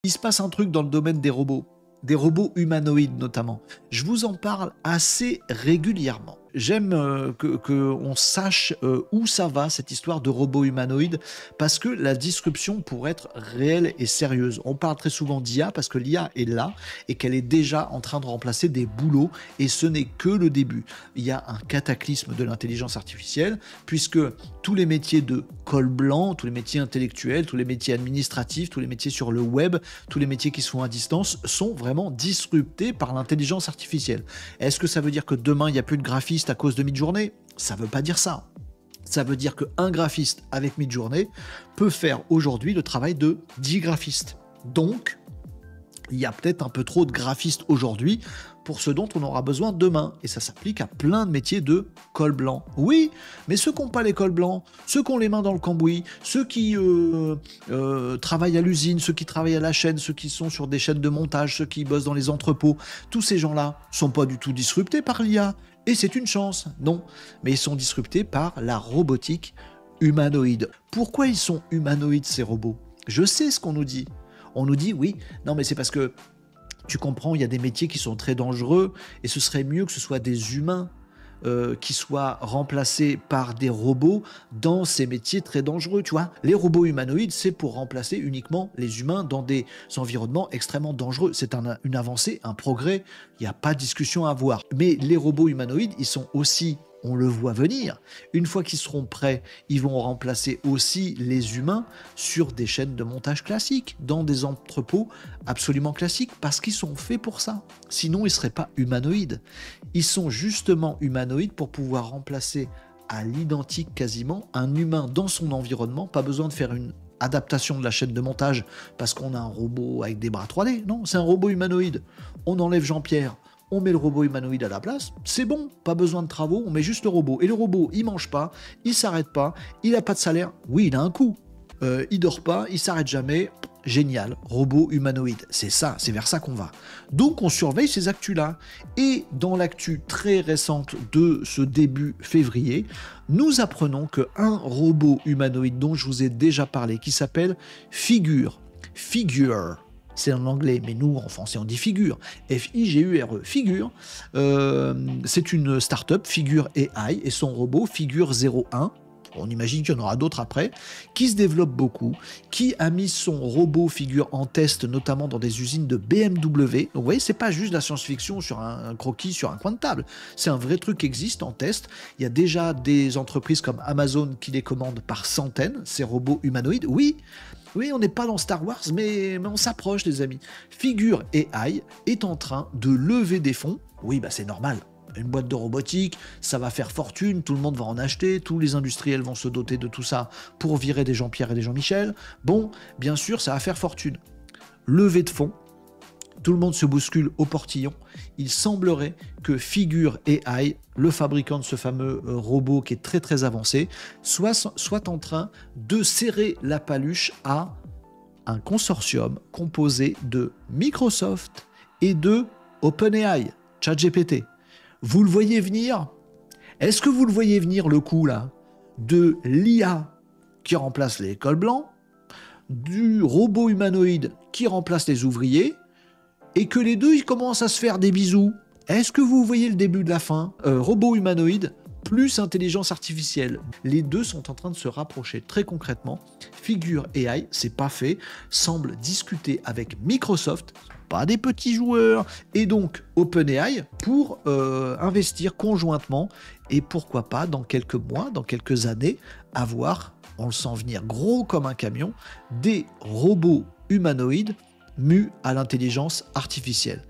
Il se passe un truc dans le domaine des robots humanoïdes notamment. Je vous en parle assez régulièrement. J'aime qu'on sache où ça va, cette histoire de robots humanoïdes, parce que la disruption pourrait être réelle et sérieuse. On parle très souvent d'IA parce que l'IA est là et qu'elle est déjà en train de remplacer des boulots, et ce n'est que le début. Il y a un cataclysme de l'intelligence artificielle, puisque tous les métiers de col blanc, tous les métiers intellectuels, tous les métiers administratifs, tous les métiers sur le web, tous les métiers qui se font à distance sont vraiment disruptés par l'intelligence artificielle. Est-ce que ça veut dire que demain, il n'y a plus de graphistes à cause de Midjourney? Ça ne veut pas dire ça. Ça veut dire qu'un graphiste avec Midjourney peut faire aujourd'hui le travail de 10 graphistes. Donc, il y a peut-être un peu trop de graphistes aujourd'hui pour ce dont on aura besoin demain. Et ça s'applique à plein de métiers de col blanc. Oui, mais ceux qui n'ont pas les cols blancs, ceux qui ont les mains dans le cambouis, ceux qui travaillent à l'usine, ceux qui travaillent à la chaîne, ceux qui sont sur des chaînes de montage, ceux qui bossent dans les entrepôts, tous ces gens-là sont pas du tout disruptés par l'IA. Et c'est une chance, non. Mais ils sont disruptés par la robotique humanoïde. Pourquoi ils sont humanoïdes, ces robots? Je sais ce qu'on nous dit. On nous dit, oui, non, mais c'est parce que, tu comprends, il y a des métiers qui sont très dangereux, et ce serait mieux que ce soit des humains qui soient remplacés par des robots dans ces métiers très dangereux, tu vois. Les robots humanoïdes, c'est pour remplacer uniquement les humains dans des environnements extrêmement dangereux. C'est une avancée, un progrès, il n'y a pas de discussion à avoir. Mais les robots humanoïdes, ils sont aussi, on le voit venir, une fois qu'ils seront prêts, ils vont remplacer aussi les humains sur des chaînes de montage classiques, dans des entrepôts absolument classiques, parce qu'ils sont faits pour ça. Sinon, ils ne seraient pas humanoïdes. Ils sont justement humanoïdes pour pouvoir remplacer à l'identique quasiment un humain dans son environnement. Pas besoin de faire une adaptation de la chaîne de montage parce qu'on a un robot avec des bras 3D. Non, c'est un robot humanoïde. On enlève Jean-Pierre, on met le robot humanoïde à la place, c'est bon, pas besoin de travaux, on met juste le robot. Et le robot, il mange pas, il s'arrête pas, il a pas de salaire. Oui, il a un coût. Il dort pas, il s'arrête jamais. Génial, robot humanoïde. C'est ça, c'est vers ça qu'on va. Donc on surveille ces actus-là. Et dans l'actu très récente de ce début février, nous apprenons qu'un robot humanoïde dont je vous ai déjà parlé, qui s'appelle Figure, c'est en anglais, mais nous, en français, on dit Figure. F-I-G-U-R-E. Figure, c'est une start-up, Figure AI, et son robot, Figure 01, on imagine qu'il y en aura d'autres après, qui se développe beaucoup, qui a mis son robot Figure en test, notamment dans des usines de BMW. Donc vous voyez, c'est pas juste de la science-fiction sur un croquis, sur un coin de table. C'est un vrai truc qui existe en test. Il y a déjà des entreprises comme Amazon qui les commandent par centaines, ces robots humanoïdes. Oui, on n'est pas dans Star Wars, mais on s'approche, les amis. Figure AI est en train de lever des fonds. Oui, bah c'est normal. Une boîte de robotique, ça va faire fortune, tout le monde va en acheter, tous les industriels vont se doter de tout ça pour virer des Jean-Pierre et des Jean-Michel. Bon, bien sûr, ça va faire fortune. Levée de fonds, tout le monde se bouscule au portillon. Il semblerait que Figure AI, le fabricant de ce fameux robot qui est très très avancé, soit en train de serrer la paluche à un consortium composé de Microsoft et de OpenAI, ChatGPT. Vous le voyez venir? Est-ce que vous le voyez venir, le coup là de l'IA qui remplace les cols blancs, du robot humanoïde qui remplace les ouvriers, et que les deux ils commencent à se faire des bisous? Est-ce que vous voyez le début de la fin? Robot humanoïde plus intelligence artificielle. Les deux sont en train de se rapprocher très concrètement. Figure AI, c'est pas fait, semble discuter avec Microsoft, pas des petits joueurs, et donc OpenAI pour investir conjointement, et pourquoi pas dans quelques mois, dans quelques années, avoir, on le sent venir gros comme un camion, des robots humanoïdes mus à l'intelligence artificielle.